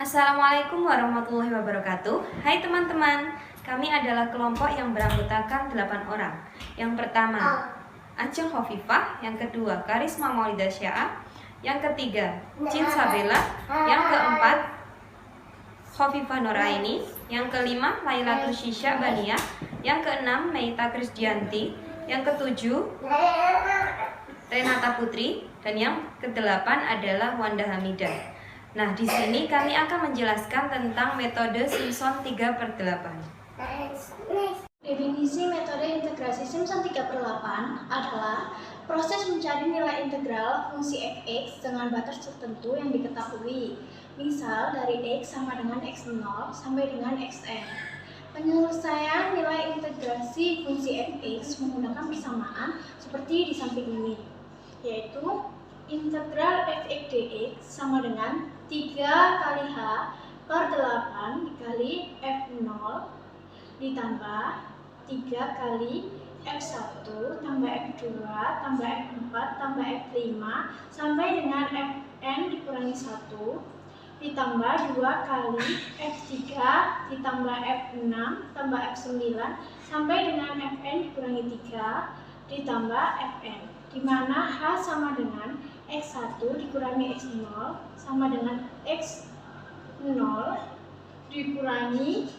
Assalamualaikum warahmatullahi wabarakatuh. Hai teman-teman, kami adalah kelompok yang beranggotakan 8 orang. Yang pertama, Aceng Hovifah. Yang kedua, Karisma Maulidah Syaah. Yang ketiga, Cin Sabella. Yang keempat, Hovifah Nuraini. Yang kelima, Lailatul Shisha Bania. Yang keenam, Meita Krisdianti. Yang ketujuh, Renata Putri. Dan yang kedelapan adalah Wanda Hamidah. Nah, di sini kami akan menjelaskan tentang metode Simpson 3/8. Definisi metode integrasi Simpson 3/8 adalah proses mencari nilai integral fungsi f(x) dengan batas tertentu yang diketahui. Misal, dari x sama dengan x0 sampai dengan xn. Penyelesaian nilai integrasi fungsi f(x) menggunakan persamaan seperti di samping ini, yaitu integral f(x) dx sama dengan 3 kali h per 8 dikali f0 ditambah 3 kali f1 tambah f2 tambah f4 tambah f5 sampai dengan fn dikurangi 1 ditambah 2 kali f3 ditambah f6 tambah f9 sampai dengan fn dikurangi 3 ditambah fn, di mana h sama dengan x1 dikurangi x0 sama dengan x0 dikurangi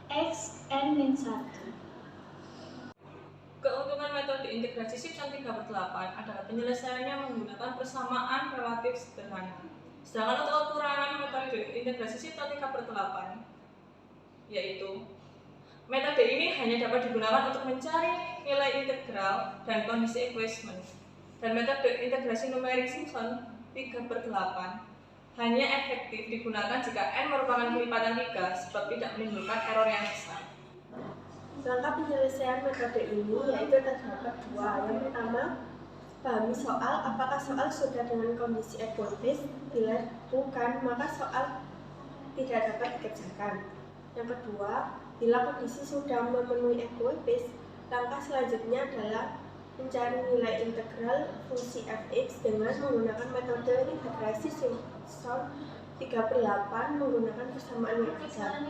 xn min 1. Keuntungan metode integrasi Simpson 3/8 adalah penyelesaiannya menggunakan persamaan relatif sederhana. Sedangkan untuk kekurangan metode integrasi Simpson 3/8 yaitu metode ini hanya dapat digunakan untuk mencari nilai integral dan kondisi equation. Dan metode integrasi numerik Simpson 3/8 hanya efektif digunakan jika n merupakan kelipatan 3 sebab tidak menimbulkan error yang besar. Langkah penyelesaian metode ini yaitu terdapat dua. Yang pertama, pahami soal apakah soal sudah dengan kondisi equilibrium. Bila bukan, maka soal tidak dapat dikerjakan. Yang kedua, bila kondisi sudah memenuhi equilibrium, langkah selanjutnya adalah mencari nilai integral fungsi f(x) dengan menggunakan metode integrasi Simpson 3/8 menggunakan persamaan yang besar.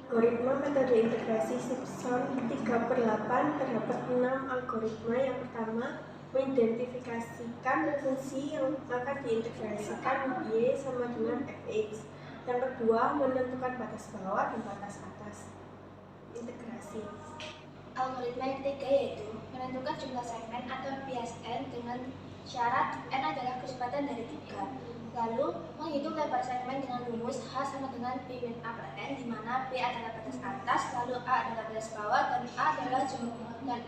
Algoritma metode integrasi Simpson 3/8 terdapat 6 algoritma. Yang pertama, mengidentifikasikan fungsi yang akan diintegrasikan y sama dengan f(x). Yang kedua, menentukan batas bawah dan batas atas integrasi. Algoritma yang ketiga yaitu menentukan jumlah segmen atau bias n dengan syarat n adalah kelipatan dari 3. Lalu, menghitung lebar segmen dengan rumus H sama dengan B min A per N, di mana B adalah batas atas, lalu A adalah batas bawah, dan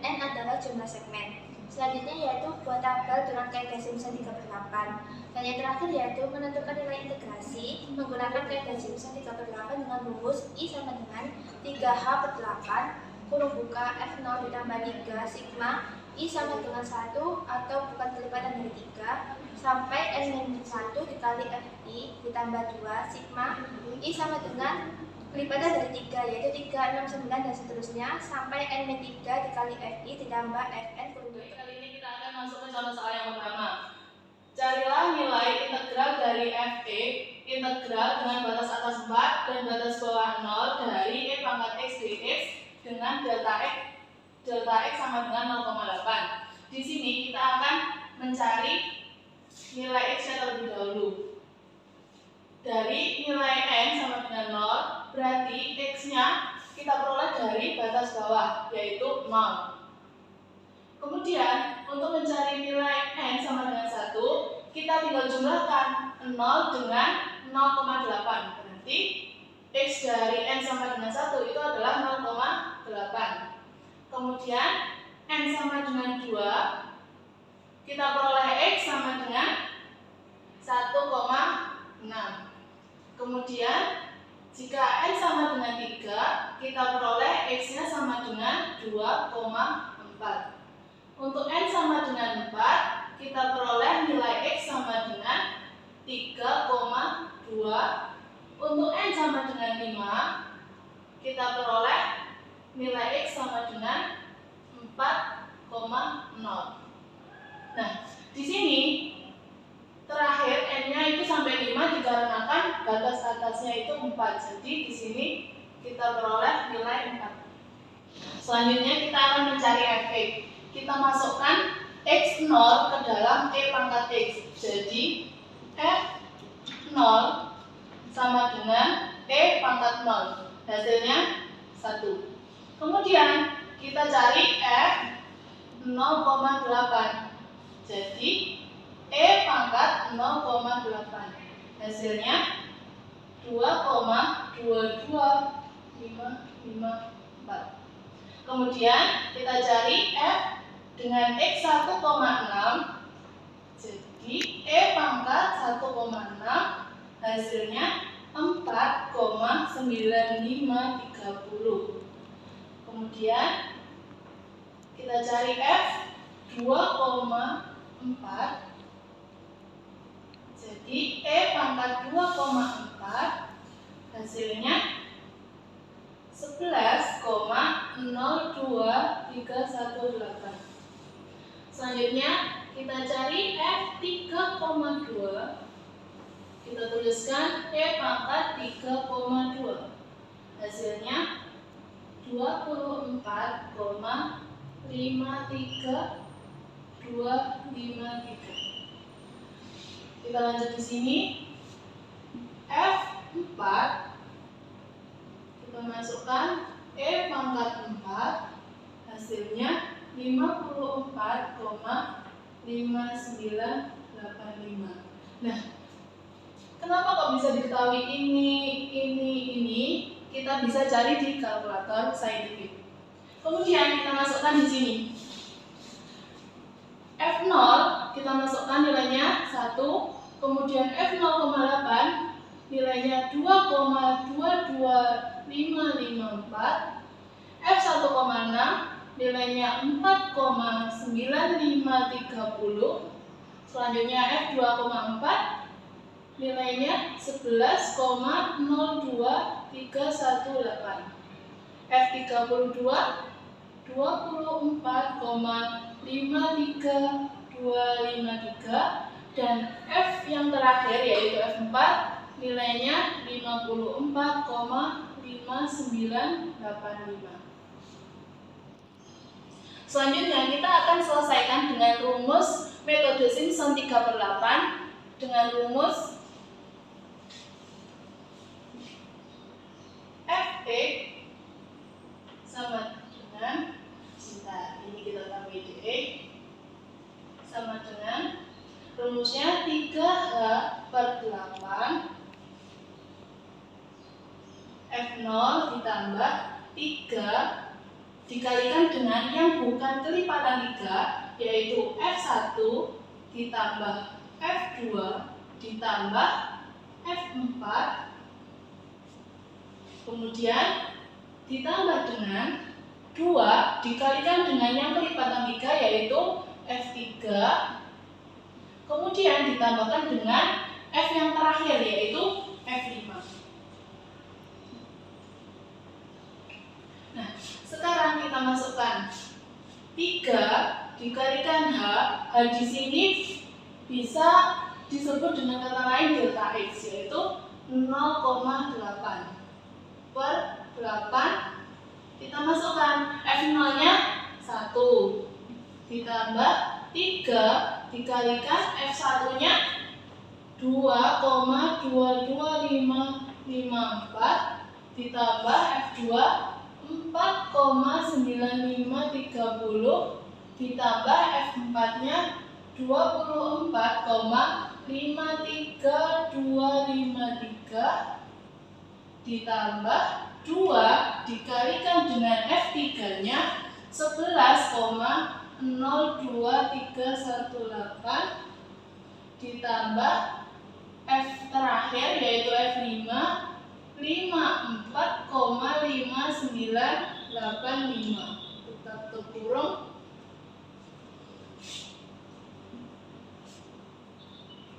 N adalah jumlah segmen. Selanjutnya yaitu buat tabel dengan kaidah Simpson 3/8. Dan yang terakhir yaitu menentukan nilai integrasi menggunakan kaidah Simpson 3/8 dengan rumus I sama dengan 3H per 8 kurung buka F0 ditambah 3 sigma I sama dengan 1 atau bukan kelipatan dari 3 sampai N-1 dikali Fi ditambah 2 sigma I sama dengan kelipatan dari 3 yaitu 3, 6, 9 dan seterusnya sampai N-3 dikali Fi ditambah Fn kurung buka. Kali ini kita akan masuk ke contoh soal yang pertama. Carilah nilai integral dari f(x) integral dengan batas atas 4 dan batas bawah 0 dari e pangkat x dx dengan delta x sama dengan 0,8. Di sini kita akan mencari nilai x-nya terlebih dahulu. Dari nilai n sama dengan 0, berarti x-nya kita peroleh dari batas bawah, yaitu 0. Kemudian, untuk mencari nilai n sama dengan 1, kita tinggal jumlahkan 0 dengan 0,8. Berarti x dari n sama dengan 1 itu adalah 0,8. Kemudian n sama dengan 2, kita peroleh x sama dengan 1,6. Kemudian jika n sama dengan 3, kita peroleh x-nya sama dengan 2,4. Untuk n sama dengan 4, kita peroleh nilai x sama dengan 3,2. Untuk n sama dengan 5, kita peroleh nilai x sama dengan 4,0. Nah, di sini terakhir n-nya itu sampai 5 dikarenakan batas atasnya itu 4. Jadi di sini kita peroleh nilai 4. Selanjutnya kita akan mencari fx. Kita masukkan x0 ke dalam e pangkat x. Jadi f0 sama dengan e pangkat 0. Hasilnya 1. Kemudian kita cari f 0,8. Jadi e pangkat 0,8. Hasilnya 2,22554. Kemudian kita cari f dengan x 1,6. Jadi e pangkat 1,6 hasilnya 4,9530. Kemudian kita cari f 2,4. Jadi e pangkat 2,4 hasilnya 11,02318. Selanjutnya kita cari f 3,2. Kita tuliskan e pangkat 3,2. Hasilnya 24,53253. Kita lanjut di sini. F4 kita masukkan e pangkat 4. Hasilnya 54,5985. Nah, kenapa kok bisa diketahui ini? Kita bisa cari di kalkulator saintifik. Kemudian kita masukkan di sini. F0 kita masukkan nilainya 1, kemudian F0,8 nilainya 2,22554, F1,6 nilainya 4,9530, selanjutnya F2,4 nilainya 11,02318, F32 24,53253, dan F yang terakhir yaitu F4 nilainya 54,5985. Selanjutnya kita akan selesaikan dengan rumus metode Simpson 3/8 dengan rumus Fx sama dengan, ini kita tambah dx, sama dengan rumusnya 3h/8 F0 ditambah 3 dikalikan dengan yang bukan kelipatan 3, yaitu F1 ditambah F2 ditambah F4, kemudian ditambah dengan 2 dikalikan dengan yang kelipatan 3, yaitu F3, kemudian ditambahkan dengan F yang terakhir yaitu F5. Nah, sekarang kita masukkan 3 dikalikan H. H di sini bisa disebut dengan kata lain delta X, yaitu 0,8 per 8. Kita masukkan F0 nya 1 ditambah 3 dikalikan F1 nya 2,22554 ditambah F2 4,9530 ditambah F4 nya 24,53253 ditambah 2 dikalikan dengan F3 nya 11,02318 ditambah F terakhir yaitu F5 54,5985, tetap terkurung.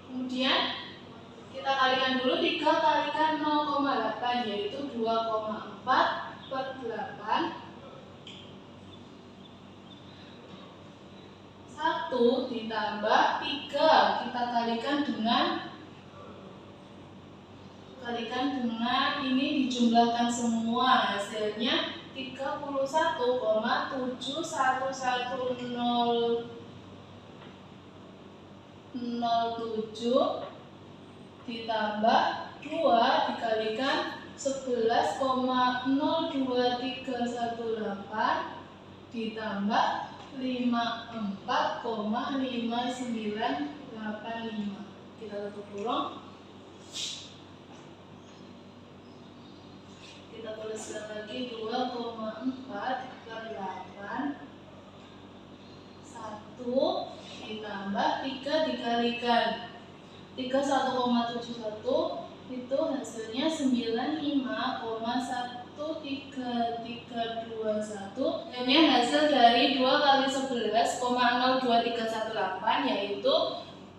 Kemudian kita kalikan dulu 3 kalikan 0,8 yaitu 2,4 per 8, 1 ditambah 3 kita kalikan dengan ini dijumlahkan semua, hasilnya 31,71007 ditambah 2 dikalikan 11,02318 ditambah 54,5985. Kita tutup kurung. Kita tuliskan lagi 2,4 per 8 1 ditambah 3 dikalikan 31,71 itu hasilnya 95,13321. Ini hasil dari 2 kali 11,02318 yaitu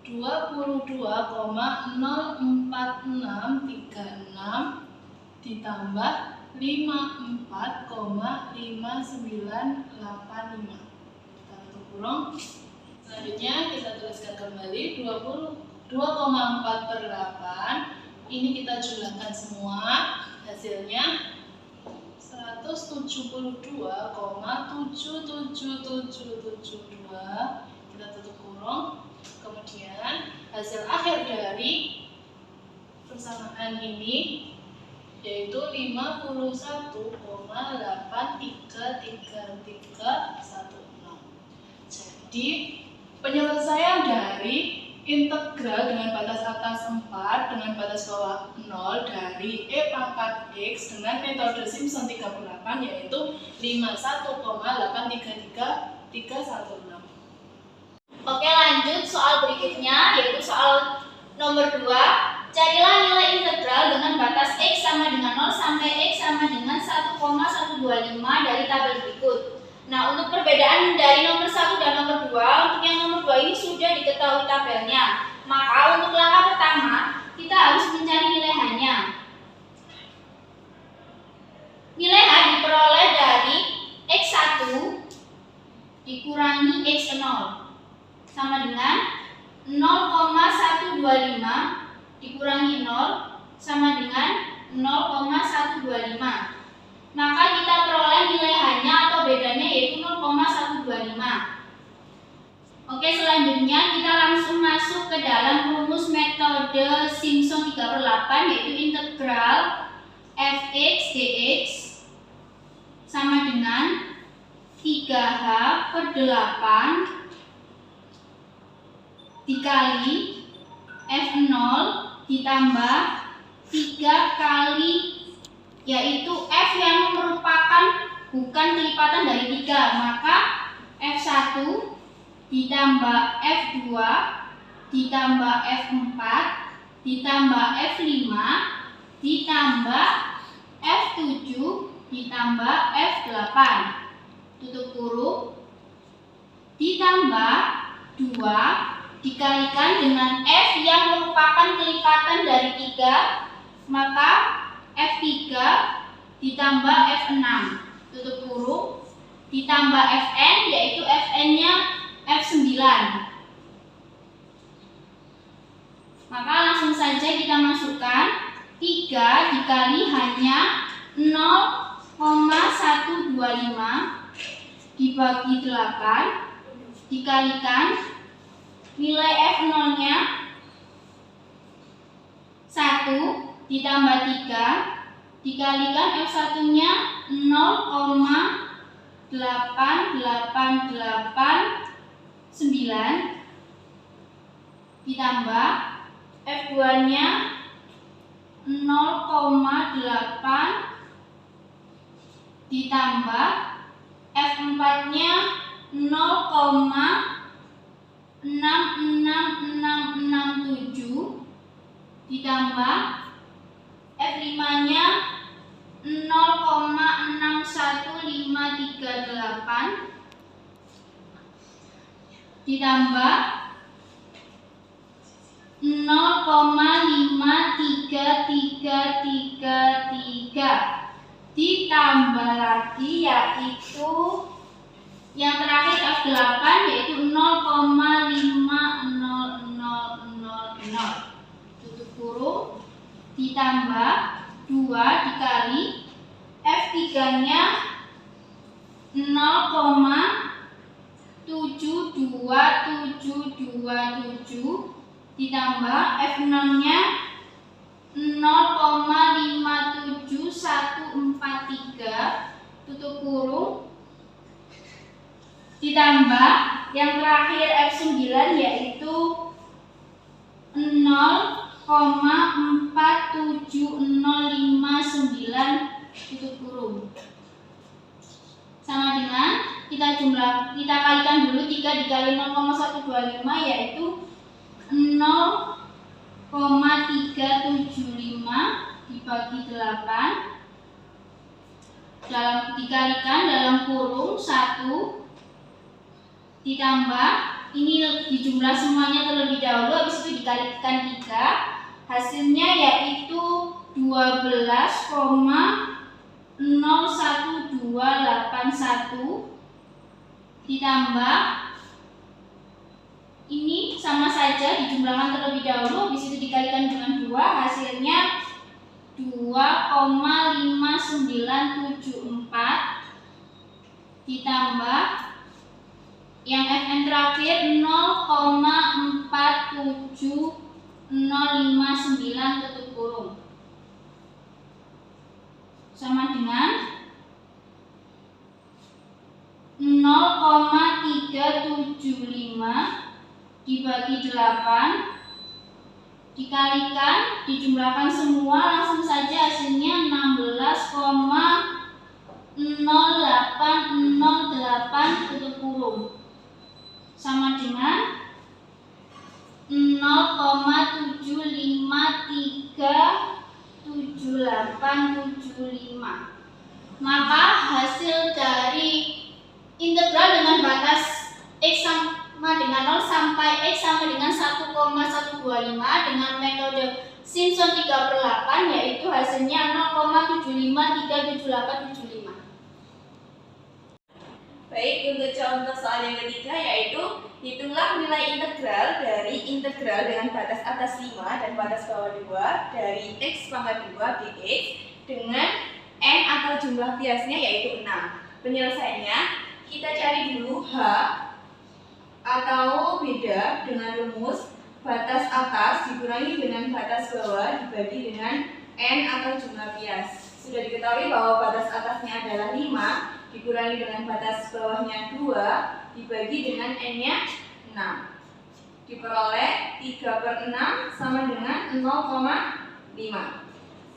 22,04636 ditambah 54,5985. Kita tutup kurung. Selanjutnya kita tuliskan kembali 2,4 per 8. Ini kita jumlahkan semua, hasilnya 172,77772. Kita tutup kurung. Kemudian hasil akhir dari persamaan ini yaitu 51,83316. Jadi penyelesaian dari integral dengan batas atas 4 dengan batas bawah 0 dari E pangkat X dengan metode Simpson 38 yaitu 51,833316. Oke, lanjut soal berikutnya yaitu soal nomor 2. Carilah nilai integral dengan batas X sama dengan 0 sampai X sama dengan 1,125 dari tabel berikut. Nah, untuk perbedaan dari nomor 1 dan nomor 2, untuk yang nomor 2 ini sudah diketahui tabelnya. Maka untuk langkah pertama, kita harus mencari nilai H-nya. Nilai H diperoleh dari X1 dikurangi X0 sama dengan 0,125 dikurangi 0 sama dengan 0,125. Maka kita peroleh nilai H-nya atau bedanya yaitu 0,125. Oke, selanjutnya kita langsung masuk ke dalam rumus metode Simpson 3/8 yaitu integral fx dx sama dengan 3h per 8 dikali f0 ditambah 3 kali yaitu f yang merupakan bukan kelipatan dari 3, maka f1 ditambah f2 ditambah f4 ditambah f5 ditambah f7 ditambah f8 tutup kurung ditambah 2 dikalikan dengan f yang merupakan kelipatan dari 3, maka f3 ditambah f6 tutup kurung ditambah fn yaitu fn-nya f9. Maka langsung saja kita masukkan 3 dikali hanya 0,125 dibagi 8 dikalikan nilai f0-nya 1 ditambah 3 dikalikan f1-nya 0,8889 ditambah f2-nya 0,8 ditambah f4-nya 0,66667 ditambah f5-nya 0,61538 ditambah 0,53333 ditambah lagi yaitu yang terakhir F8 yaitu 0,5 ditambah 2 dikali F3-nya 0,72727 ditambah F6-nya 0,57143 tutup kurung ditambah yang terakhir F9 yaitu 0,47059 tutup kurung sama dengan kita kalikan dulu 3 dikali 0,125 yaitu 0,375 dibagi 8 dikalikan dalam kurung 1 ditambah ini dijumlah semuanya terlebih dahulu, habis itu dikalikan 3 hasilnya yaitu 12,01281 ditambah ini sama saja dijumlahkan terlebih dahulu, habis itu dikalikan dengan 2 hasilnya 2,5974 ditambah yang Fn terakhir 0,47059 tutup kurung sama dengan 0,375 dibagi 8 dikalikan dijumlahkan semua langsung saja hasilnya 16,0808 tutup kurung sama dengan 0,7537875. Maka hasil dari integral dengan batas X sama dengan 0 sampai X sama dengan 1,125 dengan metode Simpson 3/8 yaitu hasilnya 0,7537875. Baik, untuk contoh soal yang ketiga yaitu hitunglah nilai integral dari integral dengan batas atas 5 dan batas bawah 2 dari X pangkat 2 dx dengan n atau jumlah biasnya yaitu 6. Penyelesaiannya kita cari dulu H atau beda dengan rumus batas atas dikurangi dengan batas bawah dibagi dengan n atau jumlah bias. Sudah diketahui bahwa batas atasnya adalah 5 dikurangi dengan batas bawahnya 2 dibagi dengan n-nya 6 diperoleh 3/6 sama dengan 0,5.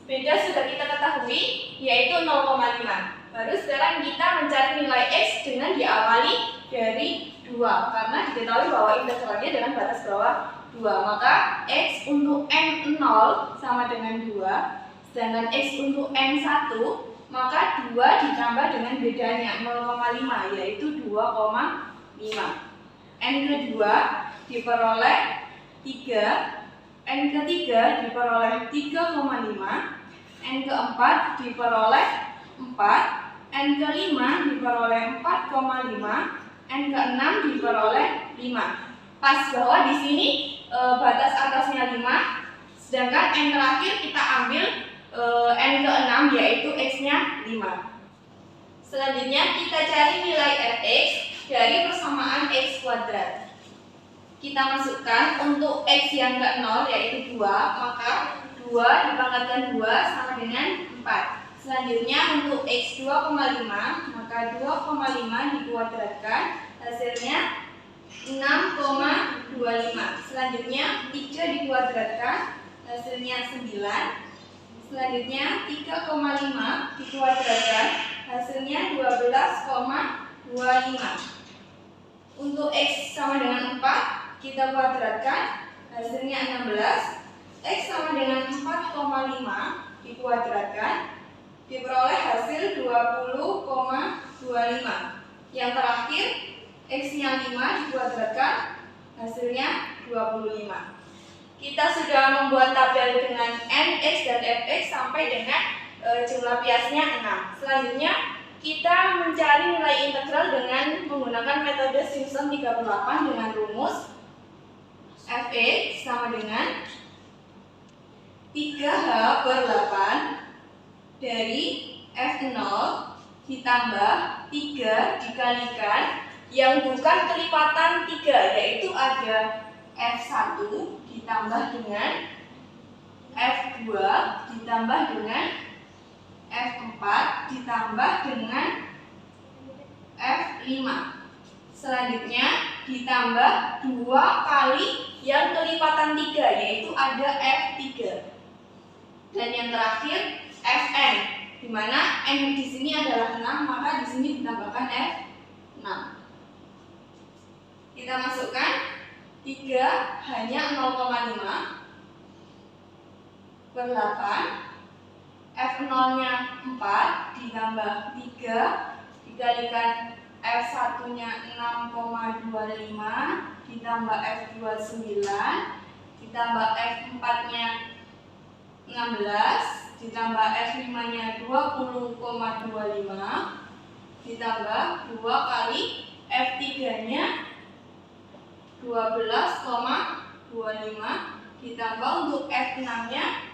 Beda sudah kita ketahui yaitu 0,5. Baru sekarang kita mencari nilai X dengan diawali dari 2 karena diketahui bahwa integralnya dengan batas bawah 2, maka X untuk n0 sama dengan 2 sedangkan X untuk n1 maka 2 ditambah dengan bedanya 0,5 yaitu 2,5. N kedua diperoleh 3, N ketiga diperoleh 3,5, N keempat diperoleh 4, N kelima diperoleh 4,5, N keenam diperoleh 5. Pas bahwa di sini batas atasnya 5, sedangkan N terakhir kita ambil N ke-6 yaitu X-nya 5. Selanjutnya kita cari nilai Fx dari persamaan X kuadrat. Kita masukkan untuk X yang ke-0 yaitu 2, maka 2 dipangkatkan 2 sama dengan 4. Selanjutnya untuk X 2,5 maka 2,5 dikuadratkan hasilnya 6,25. Selanjutnya 3 dikuadratkan hasilnya 9. Selanjutnya 3,5 dikuadratkan hasilnya 12,25. Untuk X sama dengan 4 kita kuadratkan hasilnya 16. X sama dengan 4,5 dikuadratkan diperoleh hasil 20,25. Yang terakhir X-nya 5 dikuadratkan hasilnya 25. Kita sudah membuat tabel dengan n, x, dan fx sampai dengan jumlah biasnya 6. Selanjutnya kita mencari nilai integral dengan menggunakan metode Simpson 3/8 dengan rumus fx sama dengan 3H/8 dari F0 ditambah 3 dikalikan yang bukan kelipatan 3, yaitu ada F1 ditambah dengan F2 ditambah dengan F4 ditambah dengan F5. Selanjutnya ditambah 2 kali yang kelipatan 3, yaitu ada F3. Dan yang terakhir Fn, di mana n di sini adalah 6, maka di sini ditambahkan F6. Kita masukkan 3 hanya 0,5 per 8, F0-nya 4 ditambah 3 dikalikan F1-nya 6,25 ditambah F2 9 ditambah F4-nya 16 ditambah F5-nya 20,25 ditambah 2 kali F3-nya 12,25 ditambah untuk F6-nya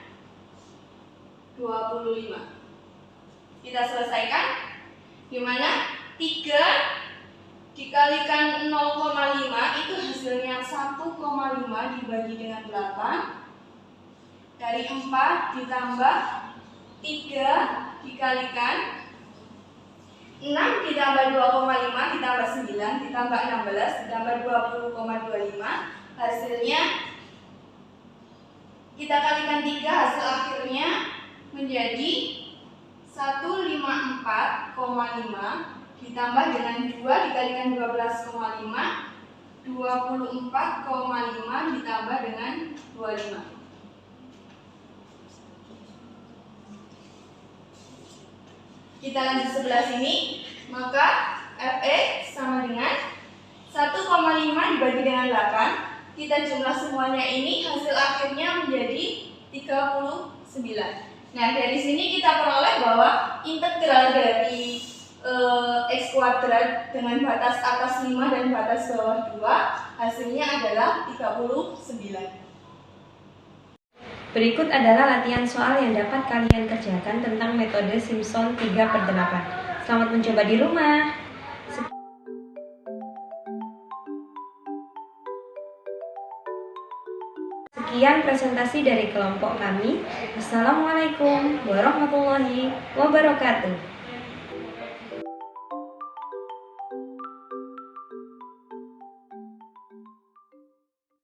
25. Kita selesaikan, di mana 3 dikalikan 0,5 itu hasilnya 1,5 dibagi dengan 8. Dari 4 ditambah 3 dikalikan 6 ditambah 2,5 ditambah 9 ditambah 16 ditambah 20,25, hasilnya kita kalikan 3, hasil akhirnya menjadi 154,5 ditambah dengan 2 dikalikan 12,5, 24,5 ditambah dengan 25. Kita lanjut sebelah sini, maka Fx sama dengan 1,5 dibagi dengan 8. Kita jumlah semuanya ini, hasil akhirnya menjadi 39. Nah, dari sini kita peroleh bahwa integral dari X kuadrat dengan batas atas 5 dan batas bawah 2 hasilnya adalah 39. Berikut adalah latihan soal yang dapat kalian kerjakan tentang metode Simpson 3/8. Selamat mencoba di rumah. Sekian presentasi dari kelompok kami. Wassalamualaikum warahmatullahi wabarakatuh.